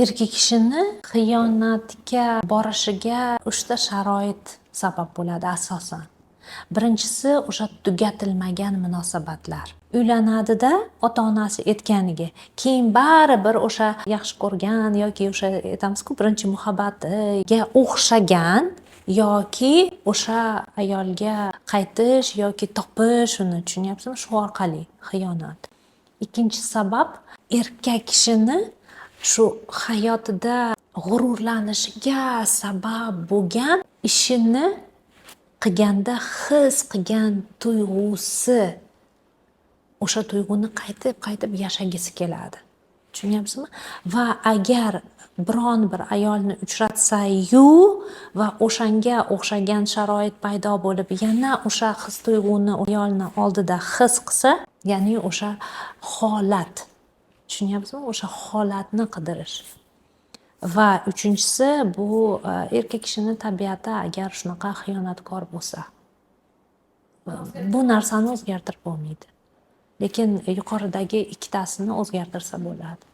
Erkak kishini xiyonatga borishiga 3 ta sharoit sabab bo'ladi asosan. Birinchisi o'sha tugatilmagan munosabatlar. Uylanadida ota-onasi aytganiga, keyin baribir o'sha yaxshi ko'rgan yoki o'sha aytamiz-ku birinchi muhabbatiga o'xshagan yoki o'sha ayolga qaytish yoki topish, uni tushunyapsizmi? Shu orqali xiyonat. Ikkinchi sabab erkak kishini shu hayotida g'ururlanishiga sabab bo'lgan ishini qilganda his qilgan tuyg'usi, o'sha tuyg'uni qaytib yashagisi keladi. Tushunyapsizmi? Va agar biron bir ayolni uchratsa-yu va o'shanga o'xshagan sharoit paydo bo'lib, yana o'sha his tuyg'uni ayolni oldida his qilsa, ya'ni o'sha holat. Tushunyapsizmi? O'sha holatni qidirish. Va uchinchisi bu erkak kishining tabiati agar shunaqa xiyonatkor bo'lsa, bu narsani o'zgartirib bo'lmaydi. Lekin yuqoridagi ikkitasini o'zgartirsa bo'ladi.